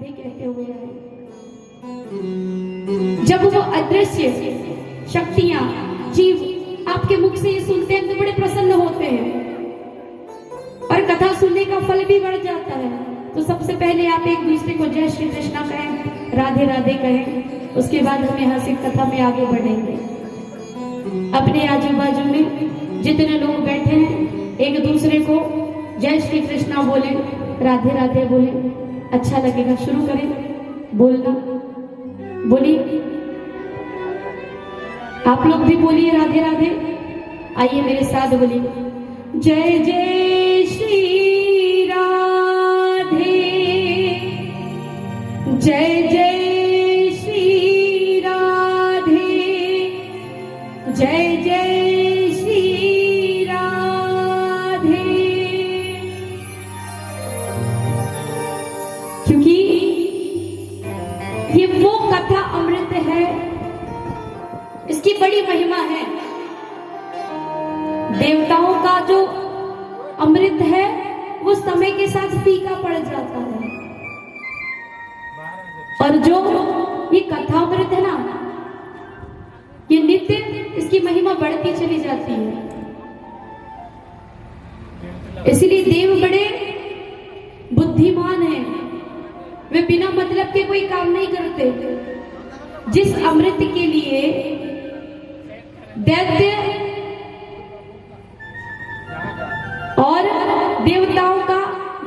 राधे कहते हुए आए। जब वो अदृश्य शक्तियां जीव आपके मुख से ये सुनते हैं तो बड़े प्रसन्न होते हैं और कथा सुनने का फल भी बढ़ जाता है। तो सबसे पहले आप एक दूसरे को जय श्री कृष्णा कहें, राधे राधे कहें, उसके बाद हम यहाँ से कथा में आगे बढ़ेंगे। अपने आजू बाजू में जितने लोग बैठे हैं एक दूसरे को जय श्री कृष्णा बोले, राधे राधे बोले, अच्छा लगेगा। शुरू करें बोलना, बोलिए, आप लोग भी बोलिए राधे राधे। आइए मेरे साथ बोलिए, जय जय श्री राधे, जय जय श्री राधे, जय जय श्री राधे। क्योंकि ये वो कथा अमृत है, इसकी बड़ी महिमा है। देवताओं का जो अमृत है वो समय के साथ फीका पड़ जाता है, और जो ये कथा अमृत है ना, ये नित्य इसकी महिमा बढ़ती चली जाती है। इसलिए देव बड़े बुद्धिमान हैं, वे बिना मतलब के कोई काम नहीं करते। जिस अमृत के लिए दैत्य और देवताओं का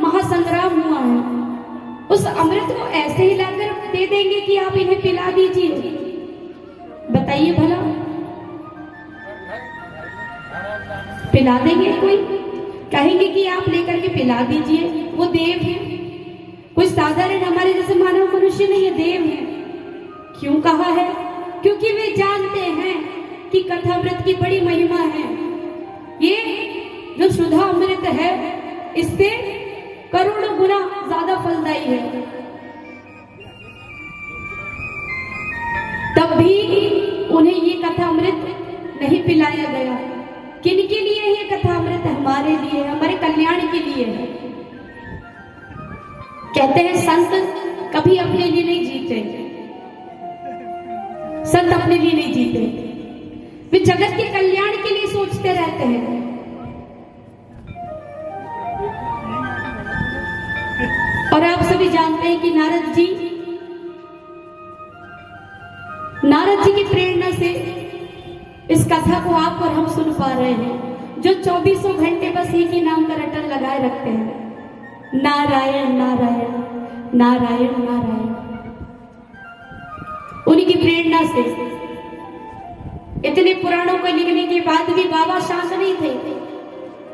महासंग्राम हुआ है, उस अमृत को ऐसे ही लाकर दे देंगे कि आप इन्हें पिला दीजिए। बताइए भला, पिला देंगे? कोई कहेंगे कि आप लेकर के पिला दीजिए। वो देव है, कोई साधारण हमारे जैसे मानव मनुष्य नहीं है, देव है। क्यों कहा है? क्योंकि वे जानते हैं कि कथामृत की बड़ी महिमा है। ये जो सुधा अमृत है इससे करोड़ों गुना ज्यादा फलदायी है। तब भी उन्हें ये कथा अमृत नहीं पिलाया गया। किनके लिए ये कथा अमृत? हमारे लिए, हमारे कल्याण के लिए है। कहते हैं संत कभी अपने लिए नहीं जीते, संत अपने लिए नहीं जीते, वे जगत के कल्याण के लिए सोचते रहते हैं। और आप सभी जानते हैं कि नारद जी की प्रेरणा से इस कथा को आप और हम सुन पा रहे हैं, जो 24 घंटे बस एक ही नाम का रटन लगाए रखते हैं, नारायण नारायण नारायण नारायण। उनकी प्रेरणा से इतने पुराणों को लिखने के बाद भी बाबा शांत नहीं थे।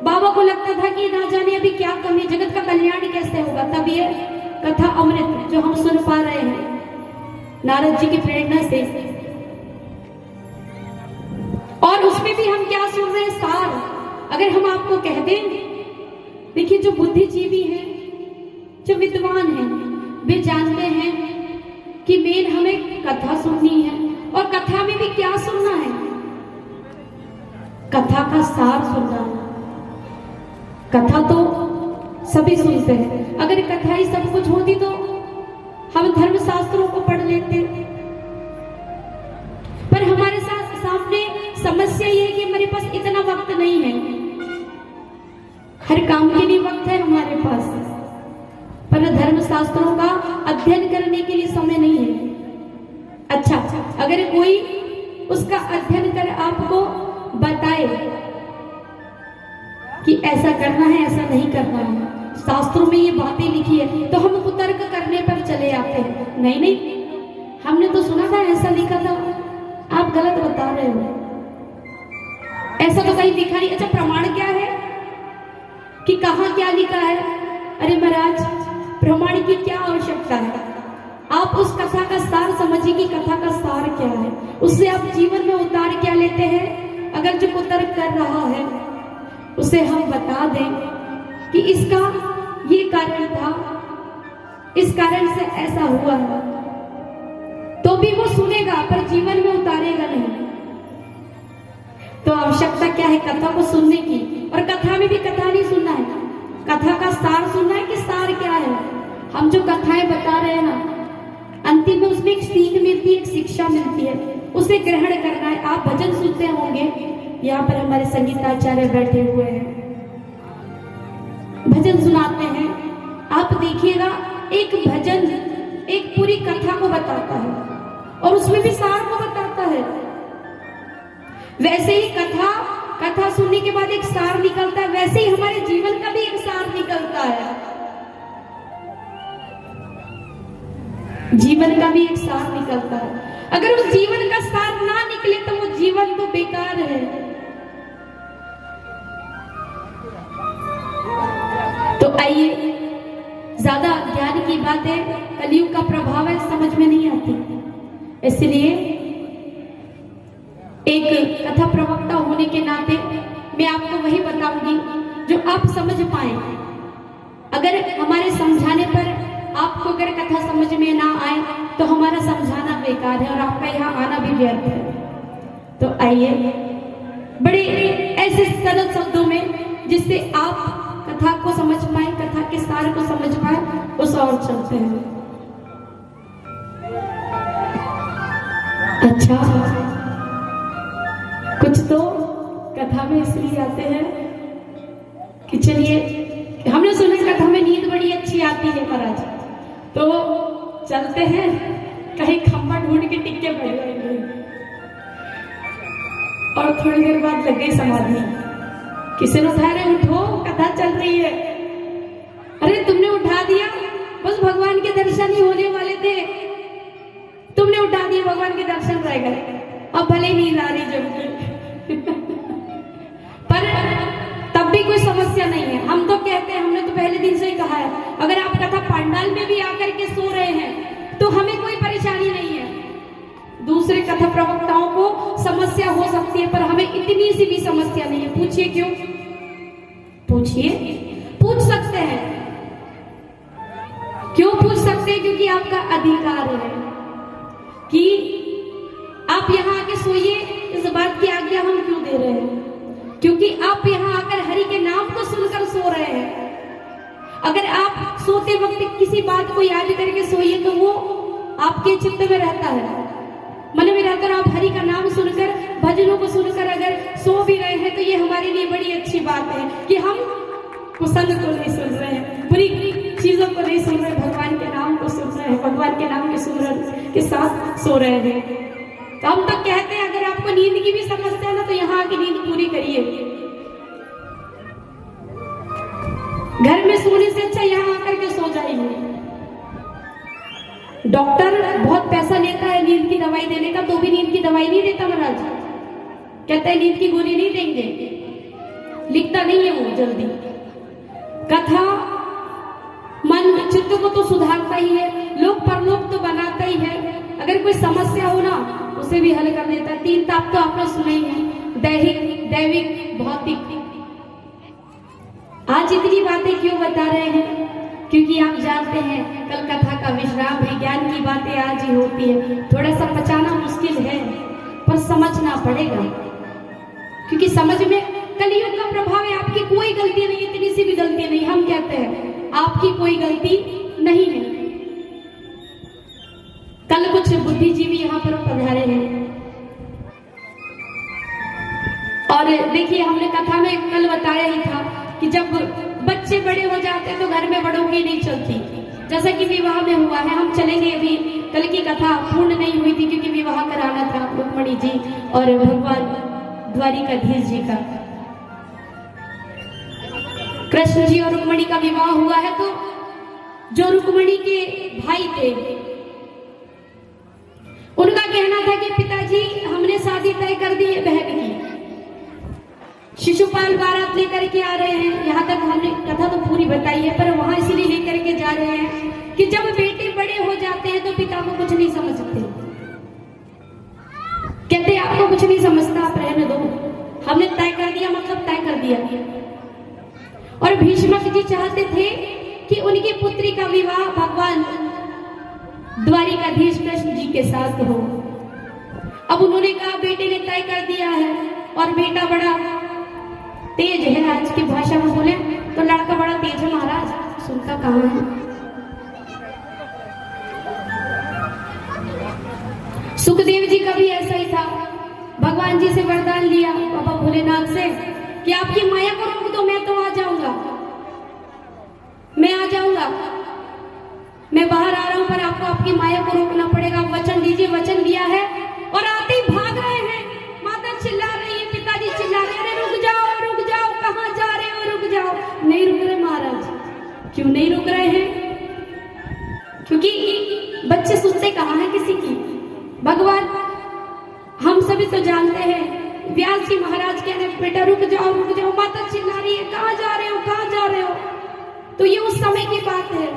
बाबा को लगता था कि ना जाने अभी क्या कमी, जगत का कल्याण कैसे होगा। तब ये कथा अमृत जो हम सुन पा रहे हैं नारद जी की प्रेरणा से, और उसमें भी हम क्या सुन रहे हैं? सार। अगर हम आपको कह दें, देखिए जो बुद्धिजीवी हैं, जो विद्वान हैं, वे जानते हैं कि मेन हमें कथा सुननी है। और कथा में भी क्या सुनना है? कथा का सार सुनना है। कथा तो सभी सुनते हैं, अगर कथा ही सब कुछ होती तो हम धर्म शास्त्रों को पढ़ लेते। पर हमारे सामने समस्या ये है कि हमारे पास इतना वक्त नहीं है। हर काम के लिए वक्त है हमारे पास, पर धर्म शास्त्रों का अध्ययन करने के लिए समय नहीं है। अच्छा, अगर कोई उसका अध्ययन कर आपको बताए कि ऐसा करना है, ऐसा नहीं करना है, शास्त्रों में ये बातें लिखी है, तो हम कुतर्क करने पर चले आते हैं। नहीं नहीं, हमने तो सुना था, ऐसा लिखा था, आप गलत बता रहे हो, ऐसा तो कहीं लिखा नहीं। अच्छा, प्रमाण क्या है कि कहाँ क्या लिखा है? अरे महाराज, प्रमाण की क्या आवश्यकता है? आप उस कथा का सार समझिए कि कथा का सार क्या है, उससे आप जीवन में उतार क्या लेते हैं। अगर जो कुतर्क कर रहा है उसे हम बता दें कि इसका ये कारण था, इस कारण से ऐसा हुआ है, तो भी वो सुनेगा पर जीवन में उतारेगा नहीं। तो आवश्यकता क्या है? कथा को सुनने की। और कथा में भी कथा नहीं सुनना है, कथा का सार सुनना है कि सार क्या है। हम जो कथाएं बता रहे हैं ना, अंतिम में उसमें एक सीख मिलती है, एक शिक्षा मिलती है, उसे ग्रहण करना है। आप भजन सुनते होंगे, यहाँ पर हमारे संगीताचार्य बैठे हुए हैं, भजन सुनाते हैं। आप देखिएगा, एक भजन एक पूरी कथा को बताता है और उसमें भी सार को बताता है। वैसे ही कथा सुनने के बाद एक सार निकलता है, वैसे ही हमारे जीवन का भी एक सार निकलता है। जीवन का भी एक सार निकलता है। अगर उस जीवन का सार ना निकले तो वो जीवन तो बेकार है। तो आइए, ज्यादा ज्ञान की बातें, कलयुग का प्रभाव है, समझ में नहीं आती। इसलिए एक कथा प्रवक्ता होने के नाते मैं आपको वही बताऊंगी जो आप समझ पाए। अगर हमारे समझाने पर आपको अगर कथा समझ में ना आए तो हमारा समझाना बेकार है और आपका यहाँ आना भी व्यर्थ है। तो आइए, बड़े ऐसे सरल शब्दों में जिससे आप कथा को समझ पाए, कथा के सार को समझ पाए, उस और चलते हैं। अच्छा, कुछ तो कथा में इसलिए आते हैं कि चलिए, हमने सुना कथा में नींद बड़ी अच्छी आती है महाराज, तो चलते हैं, कहीं खंबा ढूंढ के टिक्के बैठ जाएंगे और थोड़ी देर बाद लग गई समाधि। किसी ने उठाया, उठो कथा चल रही है। अरे तुमने उठा दिया, बस भगवान के दर्शन ही होने वाले थे, तुमने उठा दिया, भगवान के दर्शन रह गए, अब भले नींद आ रही जबकि पर तब भी कोई समस्या नहीं है। हम तो कहते हैं, हमने तो पहले दिन से ही कहा है, अगर आप कथा पंडाल में भी आकर के सो रहे हैं तो हमें कोई परेशानी नहीं है। दूसरे कथा प्रवक्ताओं को समस्या हो सकती है, पर हमें इतनी सी भी समस्या नहीं है। पूछिए क्यों? पूछिए, पूछ सकते हैं। क्यों पूछ सकते हैं? क्योंकि आपका अधिकार है कि आप यहाँ आके सोइए। इस बात की आज्ञा हम क्यों दे रहे हैं? क्योंकि आप यहाँ आकर हरि के नाम को सुनकर सो रहे हैं। अगर आप सोते वक्त किसी बात को याद करके सोइए तो वो आपके चित्त में रहता है, मन में रहकर आप हरि का नाम सुनकर, भजनों को सुनकर अगर सो भी रहे हैं तो ये हमारे लिए बड़ी अच्छी बात है कि हम कुसंग को नहीं सुन रहे हैं, बुरी चीजों को नहीं सुन रहे, भगवान के नाम को सुन रहे हैं, भगवान के नाम के सुमरन के साथ सो रहे हैं। तो हम तो कहते हैं, अगर आपको नींद की भी समस्या है ना तो यहाँ आके नींद पूरी करिए। घर में सोने से अच्छा यहाँ आकर के सो जाइए। डॉक्टर बहुत पैसा लेता है नींद की दवाई देने का, तो भी नींद की दवाई नहीं देता महाराज। कहता है नींद की गोली नहीं देंगे, लिखता नहीं है वो जल्दी। कथा मन चित्त को तो सुधारता ही है, लोक परलोक तो बनाता ही है। अगर कोई समस्या हो ना उसे भी हल कर देता है। 3 ताप तो आपने सुने ही है, दैहिक, दैविक, भौतिक। आज इतनी बातें क्यों बता रहे हैं? क्योंकि आप जानते हैं कल कथा का विश्राम है, ज्ञान की बातें आज ही होती है। थोड़ा सा पचाना मुश्किल है पर समझना पड़ेगा, क्योंकि समझ में कलयुग का प्रभाव है। आपकी कोई गलती नहीं, इतनी सी भी गलती नहीं। हम कहते हैं आपकी कोई गलती नहीं है। कल कुछ बुद्धिजीवी यहाँ पर पधारे हैं और देखिए, हमने कथा में कल बताया ही था कि जब बच्चे बड़े हो जाते हैं तो घर में बड़ों की नहीं चलती, जैसा कि विवाह में हुआ है। हम चलेंगे, अभी कल की कथा पूर्ण नहीं हुई थी क्योंकि विवाह कराना था रुक्मणी जी और भगवान द्वारिकाधीश जी का। कृष्ण जी और रुक्मणी का विवाह हुआ है, तो जो रुक्मणी के भाई थे उनका कहना था कि पिताजी हमने शादी तय कर दी है बहन की, शिशुपाल बारात लेकर के आ रहे हैं। यहाँ तक हमने कथा तो पूरी बताई है, पर वहां इसलिए लेकर के जा रहे हैं कि जब बेटे बड़े हो जाते हैं तो पिता को कुछ नहीं समझते। कहते आपको कुछ नहीं समझता, आप रहने दो, हमने तय कर दिया, मतलब तय कर दिया। और भीष्मक जी चाहते थे कि उनकी पुत्री का विवाह भगवान द्वारिकाधीश कृष्ण जी के साथ हो। अब उन्होंने कहा बेटे ने तय कर दिया है और बेटा बड़ा तेज है। आज की भाषा में बोले तो लड़का बड़ा तेज है महाराज, सुनता कहाँ है। सुखदेव जी का भी ऐसा ही था। भगवान जी से वरदान लिया बाबा भोलेनाथ से कि आपकी माया को रोक दो, मैं तो आ जाऊंगा, मैं आ जाऊंगा, मैं बाहर आ रहा हूं, पर आपको आपकी माया को रोकना पड़ेगा। वचन दीजिए। वचन दिया है और आते ही भाग रहे हैं। माता चिल्ला रही है, पिताजी चिल्ला रहे हैं, रुक जाओ, कहां जा रहे हो, रुक जाओ। नहीं रुक रहे महाराज। क्यों नहीं रुक रहे हैं? क्योंकि बच्चे सुनते कहाँ हैं किसी की। भगवान हम सभी तो जानते हैं, व्यास जी महाराज कह रहे बेटा रुक जाओ, माता चिल्ला रही है, कहाँ जा रहे हो, कहाँ जा रहे हो। तो ये उस समय की बात है,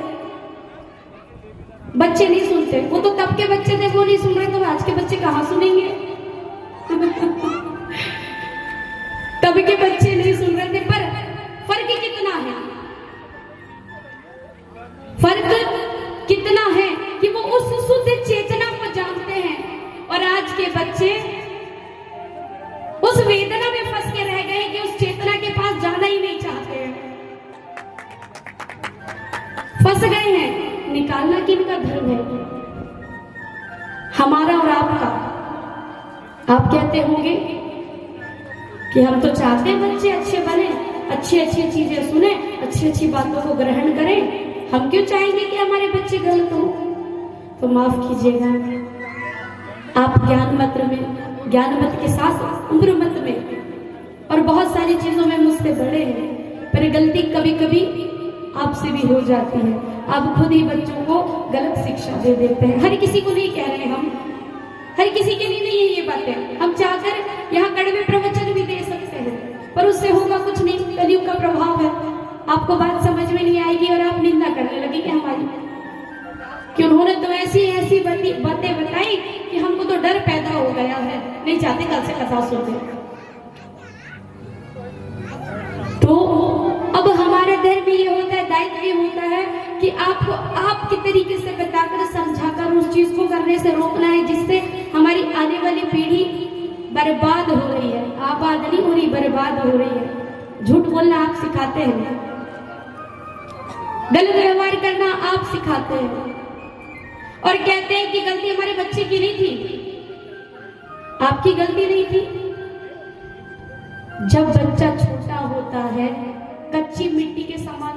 बच्चे नहीं सुनते। वो तो तब के बच्चे थे, वो नहीं सुन रहे, तो आज के बच्चे कहाँ सुनेंगे। तब के बच्चे नहीं सुन रहे थे। पर फर्क कितना है, फर्क कितना है कि वो उस शुद्ध चेतना को जानते हैं, और आज के बच्चे उस वेदना में फंस के रह गए कि उस चेतना के पास जाना ही नहीं चाहते हैं, फंस गए हैं। निकालना किनका धर्म है, हमारा और आपका। आप कहते होंगे कि हम तो चाहते हैं बच्चे अच्छे बने, अच्छी अच्छी चीजें सुने, अच्छी अच्छी बातों को ग्रहण करें। हम क्यों चाहेंगे कि हमारे बच्चे गलत हो। तो माफ कीजिएगा, आप ज्ञान मत के साथ उम्र मत में और बहुत सारी चीजों में मुझसे बड़े हैं, पर गलती कभी कभी आपसे भी हो जाती है। आप खुद ही बच्चों को गलत शिक्षा दे देते हैं। हर किसी को नहीं कह रहे हम, हर किसी के लिए नहीं है ये बातें। हम चाहकर यहाँ कड़वे प्रवचन भी दे सकते हैं, पर उससे होगा कुछ नहीं। कलयुग का प्रभाव है, आपको बात समझ में नहीं आएगी और आप निंदा करने लगेंगे हमारी, कि उन्होंने तो ऐसी बातें बताई कि हमको तो डर पैदा हो गया है, नहीं चाहते कल से कथा सुनते। तो अब हमारा धर्म ये होता है, दायित्व ये होता है कि आपको आपके तरीके से बताकर समझाकर उस चीज को करने से रोकना है, जिससे हमारी आने वाली पीढ़ी बर्बाद हो रही है। आबाद नहीं हो रही, बर्बाद हो रही है। झूठ बोलना आप सिखाते हैं, गलत व्यवहार करना आप सिखाते हैं, और कहते हैं कि गलती हमारे बच्चे की नहीं थी, आपकी गलती नहीं थी। जब बच्चा छोटा होता है, कच्ची मिट्टी के समान